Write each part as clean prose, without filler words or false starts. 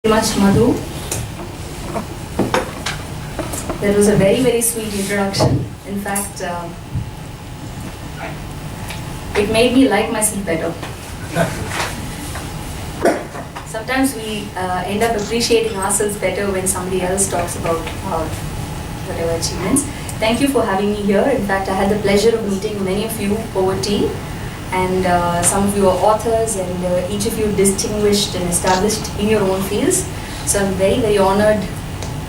Much, Madhu. That was a very, very sweet introduction. In fact, it made me like myself better. Sometimes we end up appreciating ourselves better when somebody else talks about our whatever achievements. Thank you for having me here. In fact, I had the pleasure of meeting many of you over tea, and some of you are authors, and each of you distinguished and established in your own fields. So I'm very, very honored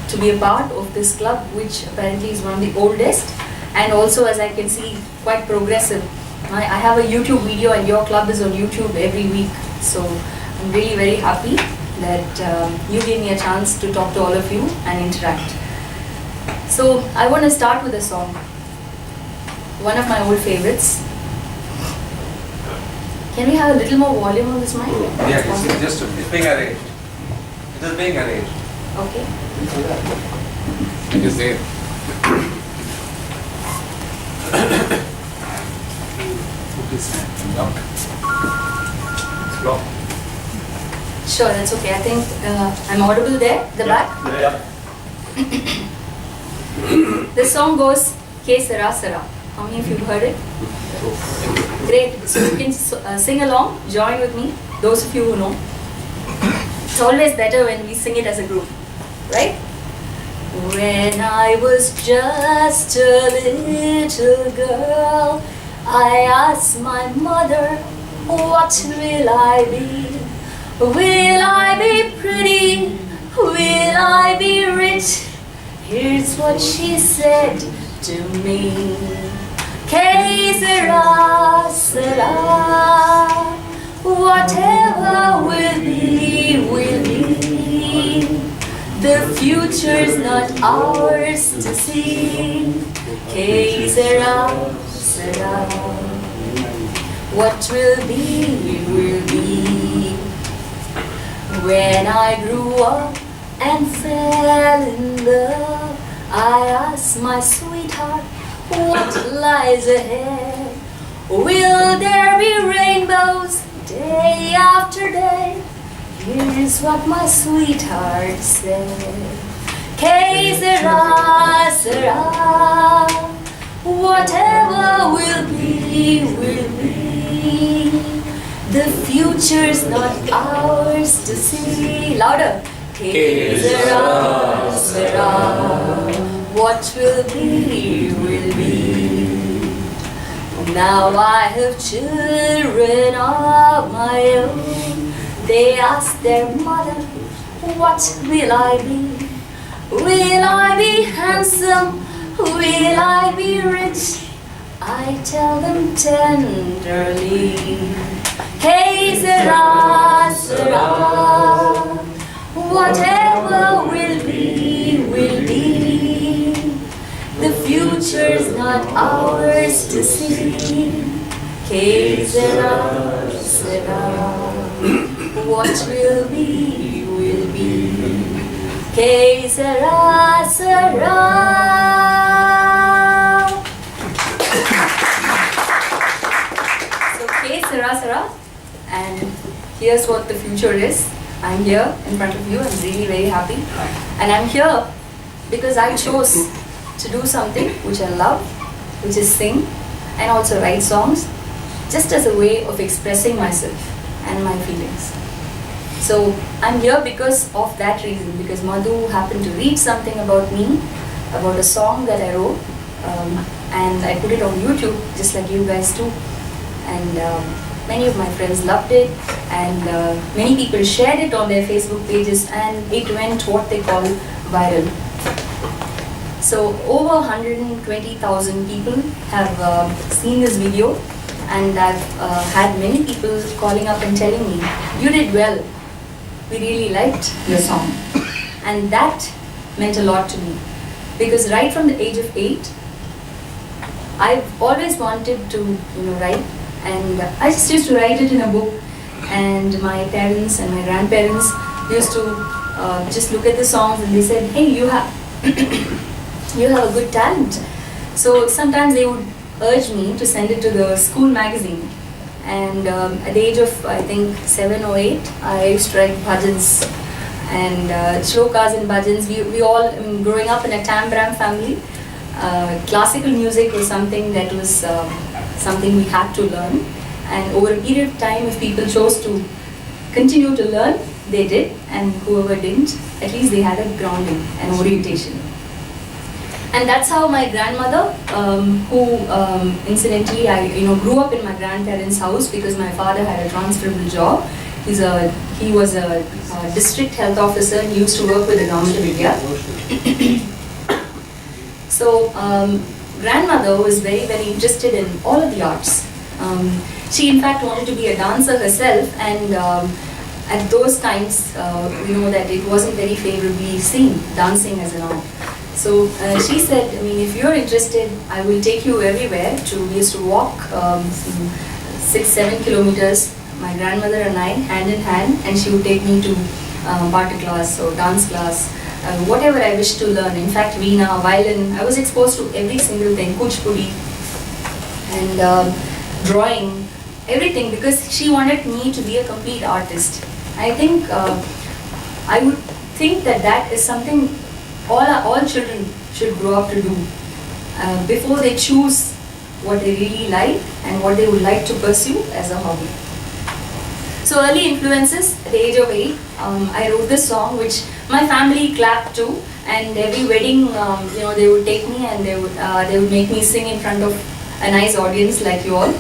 to be a part of this club, which apparently is one of the oldest, and also, as I can see, quite progressive. I have a YouTube video, and your club is on YouTube every week. So I'm really very happy that you gave me a chance to talk to all of you and interact. So I want to start with a song, one of my old favorites. Can we have a little more volume on this mic? Yeah, it's being arranged. It is being arranged. Okay. You can say it. Sure, that's okay. I think I'm audible there, the back. Yeah. This song goes Ke Sara Sara. How many of you have heard it? Great. So you can sing along, join with me, those of you who know. It's always better when we sing it as a group, right? When I was just a little girl, I asked my mother, what will I be? Will I be pretty? Will I be rich? Here's what she said to me. Que sera, sera. Whatever will be, will be. The future's not ours to see. Que sera, sera. What will be, will be. When I grew up and fell in love, I asked my sweetheart, what lies ahead? Will there be rainbows day after day? Here's what my sweetheart said. Que sera, sera. Whatever will be, will be. The future's not ours to see. Louder. Que sera, sera. What will be, will be. Now I have children of my own. They ask their mother, what will I be? Will I be handsome? Will I be rich? I tell them tenderly, Que sera, sera. Whatever will be, will be. The future's not ours to see. Que sera, sera. What will be, will be. Que sera, sera. So, que sera, sera. And here's what the future is. I'm here in front of you. I'm really very happy. And I'm here because I chose to do something which I love, which is sing and also write songs, just as a way of expressing myself and my feelings. So I'm here because of that reason, because Madhu happened to read something about me, about a song that I wrote, and I put it on YouTube, just like you guys do. And many of my friends loved it, and many people shared it on their Facebook pages, and it went what they call viral. So over 120,000 people have seen this video, and I've had many people calling up and telling me, you did well, we really liked your song. And that meant a lot to me, because right from the age of 8, I've always wanted to write, and I just used to write it in a book, and my parents and my grandparents used to just look at the songs, and they said, hey, you have you have a good talent. So sometimes they would urge me to send it to the school magazine, And at the age of, I think, 7 or 8, I used to write bhajans. and shlokas and bhajans. We all, growing up in a Tambram family, classical music was something that was something we had to learn. And over a period of time, if people chose to continue to learn, they did, and whoever didn't, at least they had a grounding and orientation. And that's how my grandmother, who incidentally I grew up in my grandparents' house because my father had a transferable job. He was a district health officer and used to work with the government of India. So grandmother was very, very interested in all of the arts. She in fact wanted to be a dancer herself, and at those times we know that it wasn't very favorably seen, dancing as an art. So she said, if you're interested, I will take you everywhere. We used to walk 6-7 kilometers, my grandmother and I, hand in hand, and she would take me to party class or dance class, whatever I wished to learn. In fact, veena, violin, I was exposed to every single thing, kuchipudi, and drawing, everything, because she wanted me to be a complete artist. I think I would think that is something all children should grow up to do before they choose what they really like and what they would like to pursue as a hobby. So early influences, at the age of 8, I wrote this song which my family clapped to, and every wedding, they would take me and they would make me sing in front of a nice audience like you all,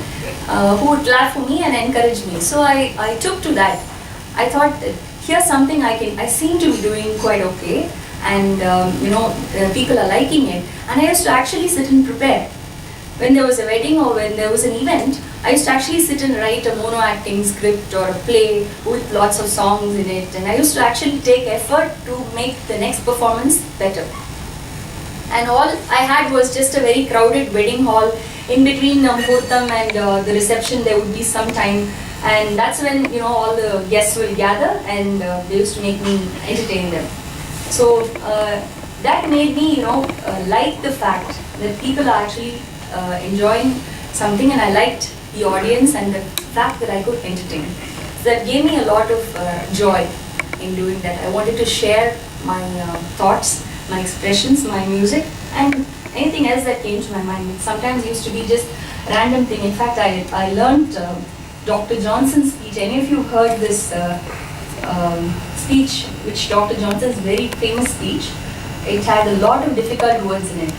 who would clap for me and encourage me. So I took to that. I thought, here's something I seem to be doing quite okay, and people are liking it. And I used to actually sit and prepare. When there was a wedding or when there was an event, I used to actually sit and write a mono acting script or a play with lots of songs in it, and I used to actually take effort to make the next performance better. And all I had was just a very crowded wedding hall. In between Muhurtam and the reception, there would be some time, and that's when all the guests will gather, and they used to make me entertain them. So that made me like the fact that people are actually enjoying something, and I liked the audience and the fact that I could entertain. So that gave me a lot of joy in doing that. I wanted to share my thoughts, my expressions, my music, and anything else that came to my mind. It sometimes used to be just random thing. In fact, I learned Dr. Johnson's speech. Any of you heard this speech, which Dr. Johnson's very famous speech? It had a lot of difficult words in it.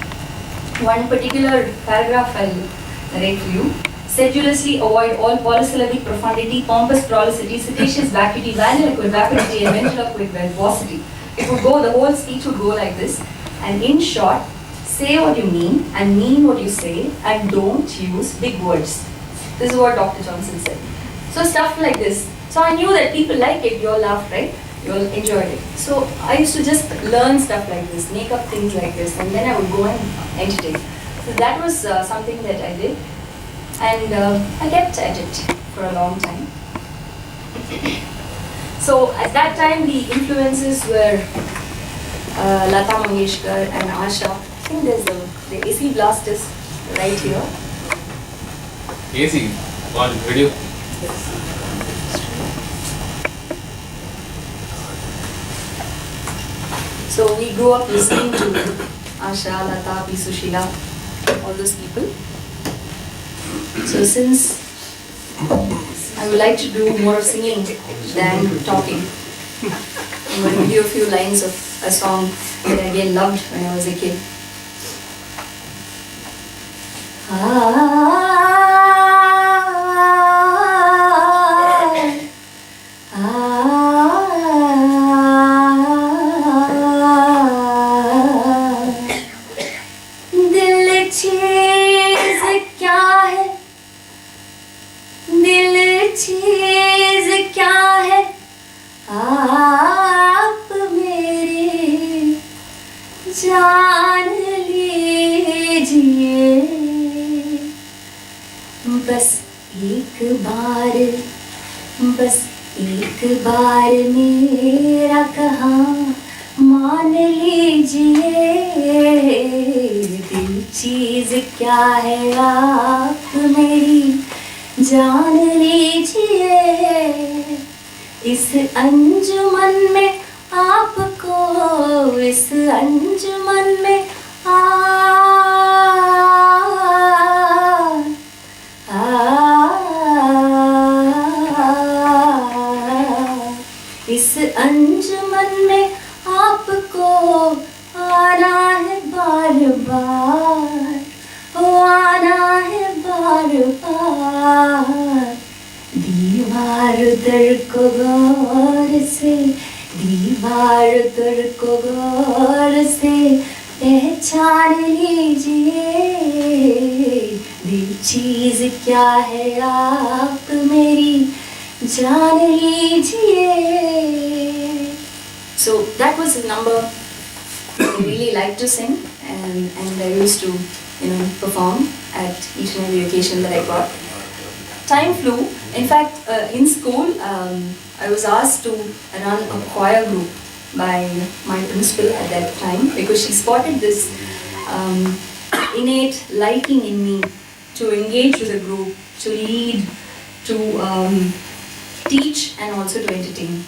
One particular paragraph I'll narrate to you. Sedulously avoid all polysyllabic profundity, pompous prolixity, cetaceous vacuity, vanilliquid vapidity, and ventriloquid verbosity. It would go, the whole speech would go like this. And in short, say what you mean and mean what you say, and don't use big words. This is what Dr. Johnson said. So stuff like this. So I knew that people like it. You all laughed, right? You all enjoyed it. So I used to just learn stuff like this, make up things like this, and then I would go and entertain. So that was something that I did. And I kept at it for a long time. So at that time, the influences were Lata Mangeshkar and Asha. I think there's the AC Blasters right here. AC, one video. So we grew up listening to Asha, Lata, P. Sushila, all those people. So since I would like to do more singing than talking, I'm going to give you a few lines of a song that I again loved when I was a kid. चीज़ क्या है आप मेरी जान लीजिए, बस एक बार मेरा कहा मान लीजिए, दिल चीज़ क्या है आप मेरी जान लीजिए, इस अंजुमन में आपको इस अंजुमन में इस अंजुमन में आपको आना है बार बार, आना है बार बार। दीवार दर को गौर से, दीवार दर को गौर से पहचान लीजिए, दिल चीज क्या है आप मेरी जान लीजिए। So that was a number I really liked to sing, and I used to, perform at each and every occasion that I got. Time flew. In fact, in school, I was asked to run a choir group by my principal at that time, because she spotted this innate liking in me to engage with a group, to lead, to teach, and also to entertain.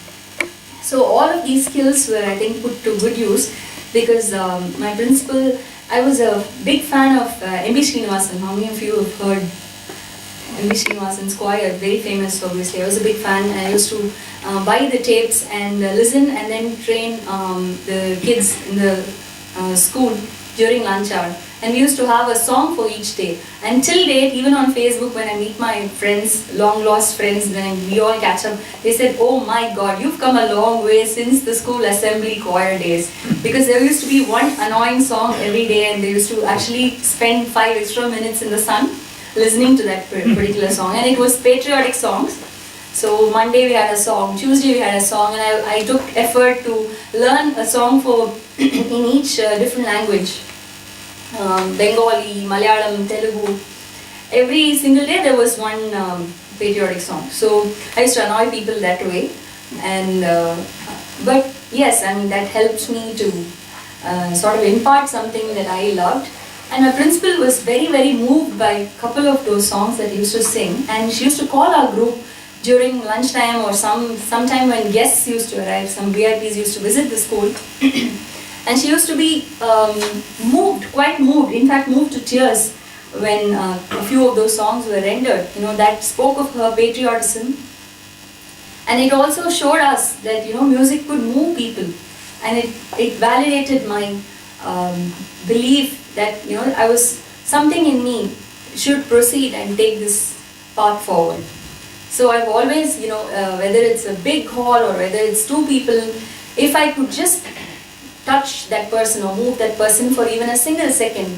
So all of these skills were, I think, put to good use, because my principal, I was a big fan of M.B. Srinivasan. How many of you have heard M.B. Srinivasan's choir? Very famous, obviously. I was a big fan. I used to buy the tapes and listen, and then train the kids in the school during lunch hour. And we used to have a song for each day. And till date, even on Facebook, when I meet my friends, long lost friends, when we all catch up, they said, "Oh my God, you've come a long way since the school assembly choir days." Because there used to be one annoying song every day, and they used to actually spend 5 extra minutes in the sun listening to that particular song. And it was patriotic songs. So Monday we had a song, Tuesday we had a song, and I took effort to learn a song for in each different language. Bengali, Malayalam, Telugu. Every single day there was one patriotic song. So I used to annoy people that way. And but yes, I mean, that helped me to sort of impart something that I loved. And my principal was very, very moved by a couple of those songs that he used to sing. And she used to call our group during lunchtime, or sometime when guests used to arrive, some VIPs used to visit the school. And she used to be moved, quite moved, in fact moved to tears when a few of those songs were rendered, that spoke of her patriotism. And it also showed us that, music could move people. And it validated my belief that, something in me should proceed and take this path forward. So I've always, whether it's a big hall or whether it's 2 people, if I could just touch that person or move that person for even a single second,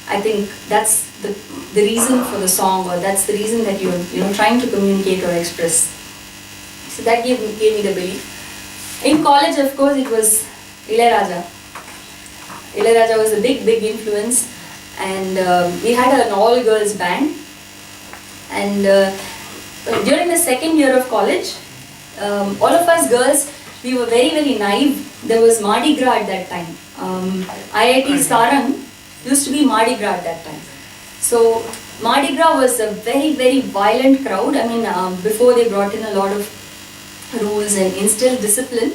I think that's the reason for the song, or that's the reason that you're trying to communicate or express. So that gave me the belief. In college, of course, it was Ilayaraja. Ilayaraja was a big influence, and we had an all-girls band. And during the second year of college, all of us girls, we were very, very naive. There was Mardi Gras at that time. IIT Sarang used to be Mardi Gras at that time. So Mardi Gras was a very, very violent crowd. I mean, before they brought in a lot of rules and instilled discipline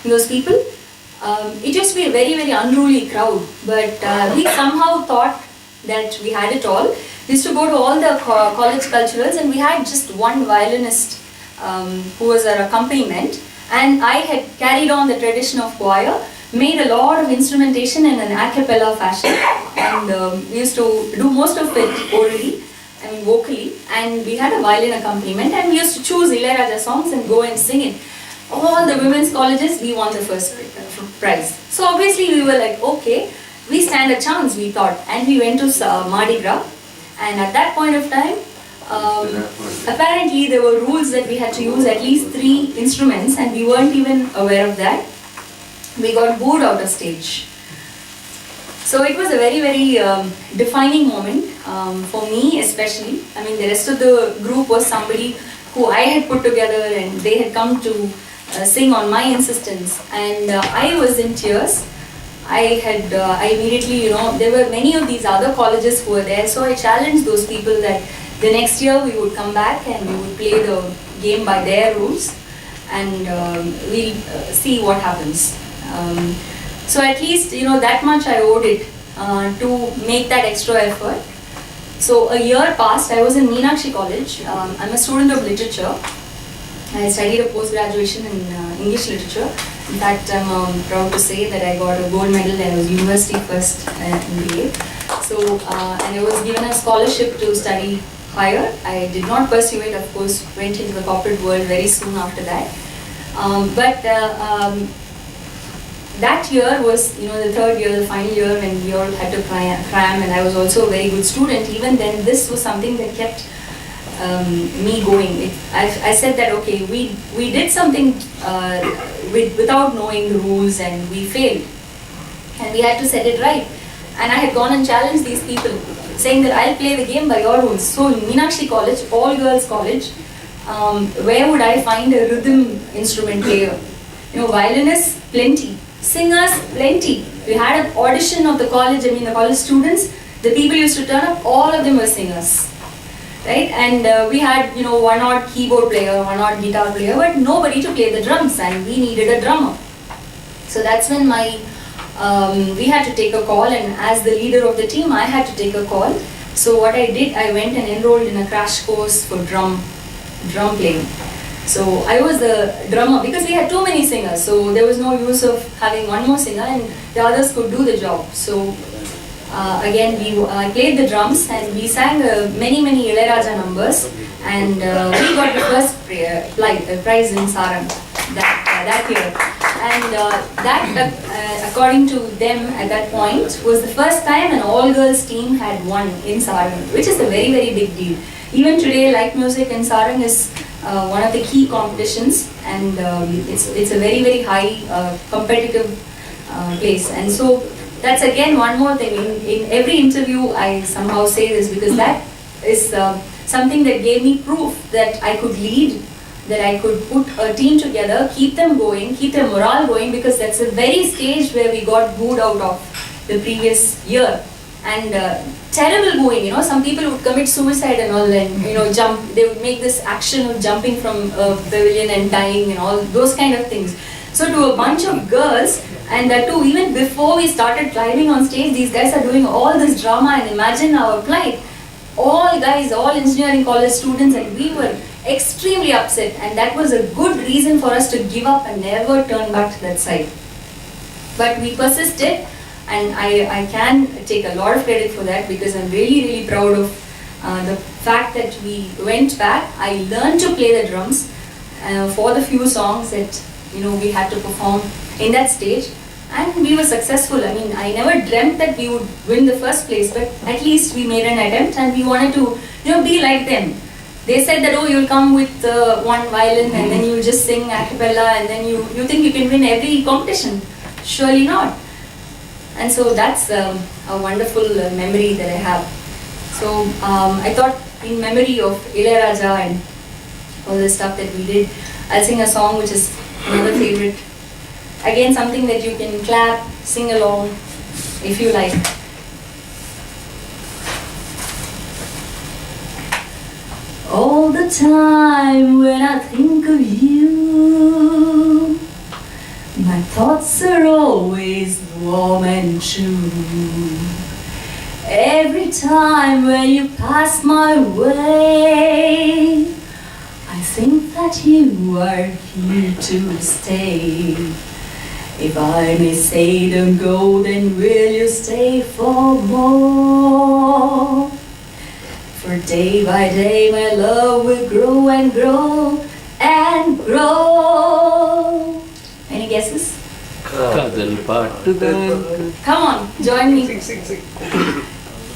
in those people, it used to be a very, very unruly crowd. But we somehow thought that we had it all. We used to go to all the college culturals, and we had just one violinist who was our accompaniment. And I had carried on the tradition of choir, made a lot of instrumentation in an a cappella fashion, and we used to do most of it orally, vocally, and we had a violin accompaniment, and we used to choose Ilayaraja songs and go and sing it. All the women's colleges, we won the first prize. So obviously we were like, okay, we stand a chance, we thought, and we went to Mardi Gras. And at that point of time, apparently there were rules that we had to use at least 3 instruments, and we weren't even aware of that. We got booed out of stage. So it was a very, very defining moment for me especially. I mean, the rest of the group was somebody who I had put together, and they had come to sing on my insistence, and I was in tears. I immediately, there were many of these other colleges who were there, so I challenged those people that the next year we would come back and we would play the game by their rules. and we'll see what happens. So at least that much I owed it to make that extra effort. So a year passed. I was in Meenakshi College. I'm a student of literature. I studied a post-graduation in English literature. In fact, I'm proud to say that I got a gold medal and I was university first in BA. So, and I was given a scholarship to study higher. I did not pursue it, of course, went into the corporate world very soon after that. That year was, the third year, the final year, when we all had to cram, and I was also a very good student. Even then, this was something that kept me going. I said that, okay, we did something without knowing the rules, and we failed. And we had to set it right. And I had gone and challenged these people, saying that I'll play the game by your rules. So in Meenakshi College, all girls college, where would I find a rhythm instrument player? Violinists, plenty. Singers, plenty. We had an audition of the college, the college students. The people used to turn up, all of them were singers. Right? And we had, one odd keyboard player, one odd guitar player, but nobody to play the drums, and we needed a drummer. So that's when we had to take a call, and as the leader of the team, I had to take a call. So what I did, I went and enrolled in a crash course for drum playing. So I was the drummer because we had too many singers, so there was no use of having one more singer, and the others could do the job. So again, I played the drums, and we sang many Ilayaraja numbers, and we got the first prize in Sarang that year. And that, according to them at that point, was the first time an all-girls team had won in Sarang, which is a very, very big deal. Even today, light music in Sarang is one of the key competitions, and it's a very, very high competitive place. And so that's again one more thing. In every interview, I somehow say this because that is something that gave me proof that I could lead, that I could put a team together, keep them going, keep their morale going, because that's the very stage where we got booed out of the previous year. And terrible booing, some people would commit suicide and all, and jump. They would make this action of jumping from a pavilion and dying and all those kind of things. So to a bunch of girls, and that too, even before we started climbing on stage, these guys are doing all this drama, and imagine our plight. All guys, all engineering college students, and we were extremely upset, and that was a good reason for us to give up and never turn back to that side. But we persisted, and I can take a lot of credit for that, because I'm really, really proud of the fact that we went back. I learned to play the drums for the few songs that we had to perform in that stage, and we were successful. I never dreamt that we would win the first place, but at least we made an attempt, and we wanted to be like them. They said that, oh, you'll come with one violin and then you'll just sing a cappella, and then you think you can win every competition. Surely not. And so that's a wonderful memory that I have. So I thought, in memory of Ilayaraja and all the stuff that we did, I'll sing a song which is another favorite. Again, something that you can clap, sing along if you like. All the time when I think of you, my thoughts are always warm and true. Every time when you pass my way, I think that you are here to stay. If I may say don't go, then will you stay for more? For day by day my love will grow and grow and grow. Any guesses? Kadal paattudan. Come on, join me. Sing.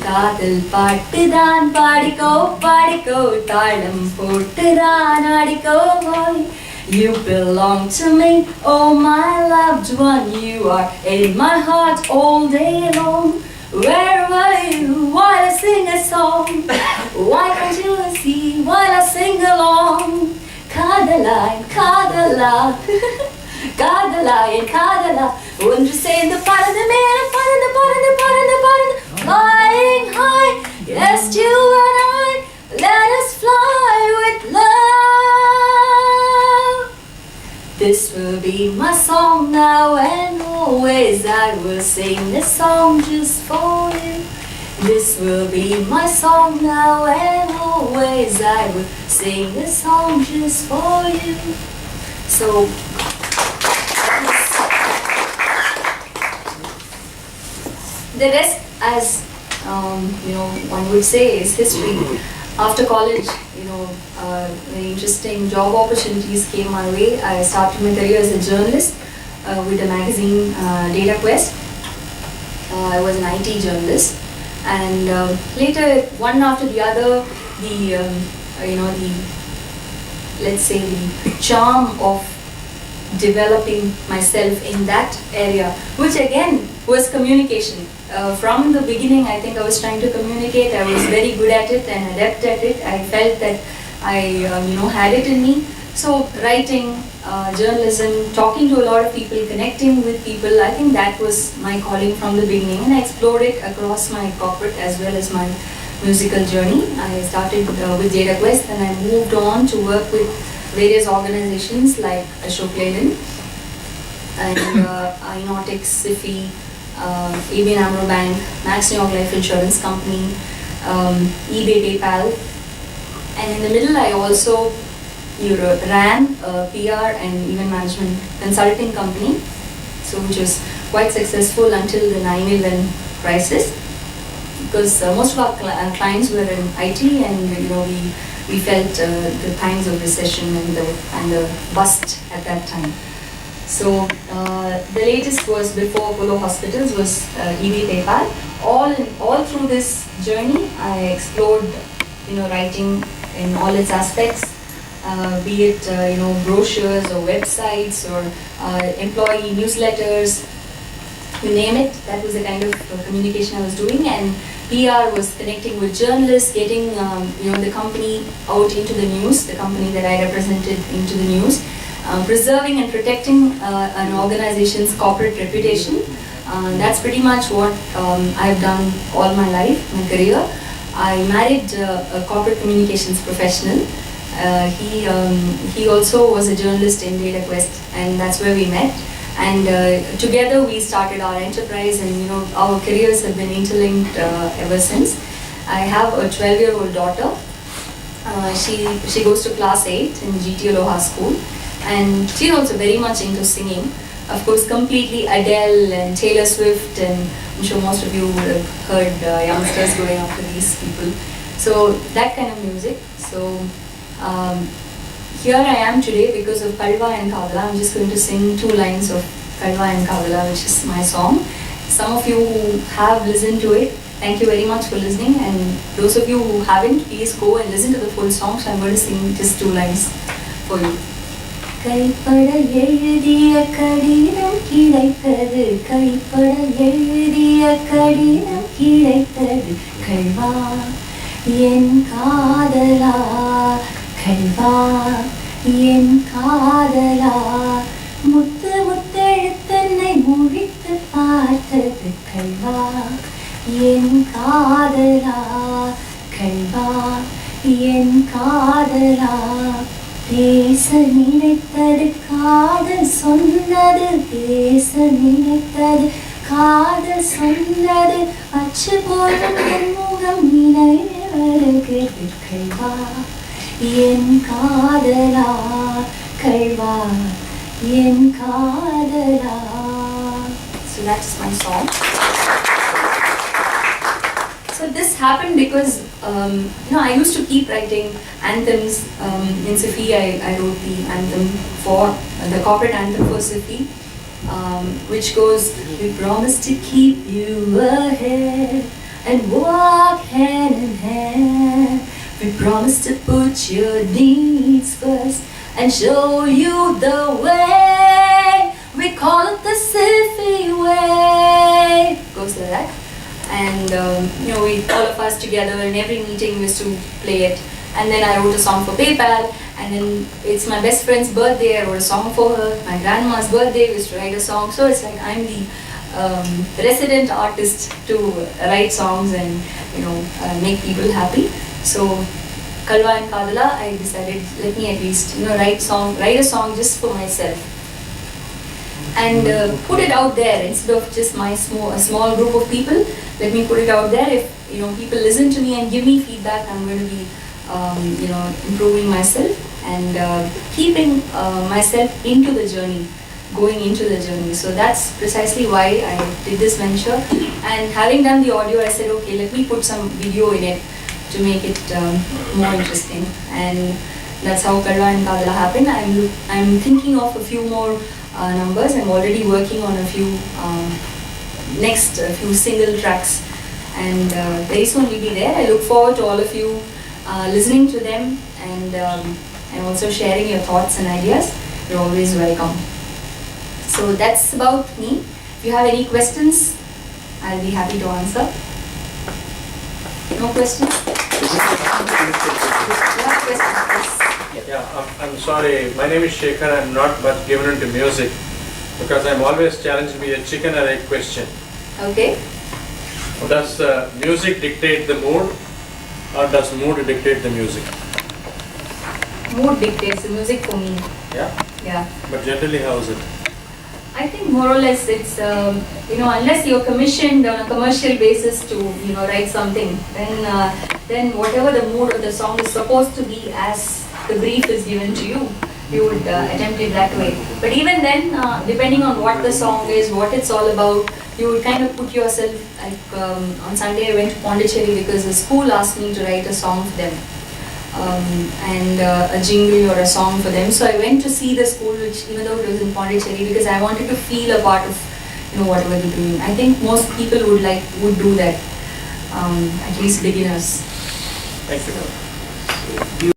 Kadal paattudan padiko padiko taalam pottudan adiko boy. You belong to me, oh my loved one. You are in my heart all day long. Where were you while I sing a song? Why can't you see while I sing along? Kadala, kadala, kadala, kadala. Wouldn't you say the part of the man, flying high? Yes, you and I, let us fly with love. always I will sing a song just for you. This will be my song now and always I will sing a song just for you. So the rest, as one would say, is history. After college, very interesting job opportunities came my way. I started my career as a journalist with the magazine Data Quest. I was an IT journalist, and later, one after the other, the let's say the charm of developing myself in that area, which again was communication. From the beginning, I think I was trying to communicate. I was very good at it and adept at it. I felt that I had it in me. So writing, journalism, talking to a lot of people, connecting with people, I think that was my calling from the beginning, and I explored it across my corporate as well as my musical journey. I started with Data Quest, and I moved on to work with various organizations like Ashok Leyland and Inotex, SIFI, ABN AMRO Bank, Max New York Life Insurance Company, eBay, PayPal, and in the middle I also ran a PR and event management consulting company, so which was quite successful until the 9/11 crisis, because most of our clients were in IT, and we felt the times of recession and the bust at that time. So the latest was before Apollo Hospitals was eBay, PayPal. All through this journey, I explored writing in all its aspects, be it brochures or websites or employee newsletters, you name it. That was the kind of communication I was doing, and PR was connecting with journalists, getting the company out into the news, the company that I represented into the news, preserving and protecting an organization's corporate reputation. That's pretty much what I've done all my life, my career. I married a corporate communications professional. He also was a journalist in Data Quest, and that's where we met. And together we started our enterprise, and our careers have been interlinked ever since. I have a 12-year-old daughter. She goes to class 8 in GT Aloha School, and she's also very much into singing. Of course, completely Adele and Taylor Swift, and I'm sure most of you would have heard youngsters going after these people. So that kind of music. So here I am today because of Kalva and Kavala. I'm just going to sing 2 lines of Kalva and Kavala, which is my song. Some of you who have listened to it, thank you very much for listening, and those of you who haven't, please go and listen to the full song. So I'm going to sing just 2 lines for you. கைப்பட எழுதிய கடிதம் கிடைத்தது, கைப்பட எழுதிய கடிதம் கிடைத்தது, கல்வா என் காதலா, கல்வா என் காதலா, முத்து முத்தெழுத்தன்னை முழித்து பார்த்தது, கல்வா என் காதலா, கல்வா என் காதலா, பேச நினைத்தது காதல் சொன்னது, பேச நினைத்தது காதல் சொன்னது, அச்சு போலும் என் முகம் நினைவு வருகிறது, கல்வா என் காதலா, கல்வா என் காதலா. So that's my song. So this happened because I used to keep writing anthems. In SIFI, I wrote the anthem for the corporate anthem for SIFI, which goes, "We promise to keep you ahead and walk hand in hand. We promise to put your needs first and show you the way. We call it the SIFI way." Goes like that. And we all of us together in every meeting used to play it. And then I wrote a song for PayPal, and then it's my best friend's birthday, I wrote a song for her. My grandma's birthday, we used to write a song. So it's like I'm the resident artist to write songs and make people happy. So Kalva and Kadala, I decided, let me at least write a song just for myself. and put it out there instead of just a small group of people. Let me put it out there. If people listen to me and give me feedback, I'm going to be improving myself and keeping myself into the journey, going into the journey. So that's precisely why I did this venture. And having done the audio, I said, okay, let me put some video in it to make it more interesting. And that's how Karva and Kadala happened. I'm thinking of a few more numbers. I'm already working on a few next few single tracks, and very soon we'll be there. I look forward to all of you listening to them and also sharing your thoughts and ideas. You're always welcome. So that's about me. If you have any questions, I'll be happy to answer. No questions? You have questions, please. Yeah, I'm sorry. My name is Shekhar. I'm not much given into music because I'm always challenged with a chicken or egg question. Okay. Does music dictate the mood, or does mood dictate the music? Mood dictates the music for me. Yeah. Yeah. But generally, how is it? I think more or less it's unless you're commissioned on a commercial basis to write something, then whatever the mood of the song is supposed to be as the brief is given to you, you would attempt it that way. But even then, depending on what the song is, what it's all about, you would kind of put yourself, like on Sunday I went to Pondicherry because the school asked me to write a song for them. And a jingle or a song for them. So I went to see the school, which even though it was in Pondicherry, because I wanted to feel a part of whatever they're doing. I think most people would do that, at least beginners. Thank you.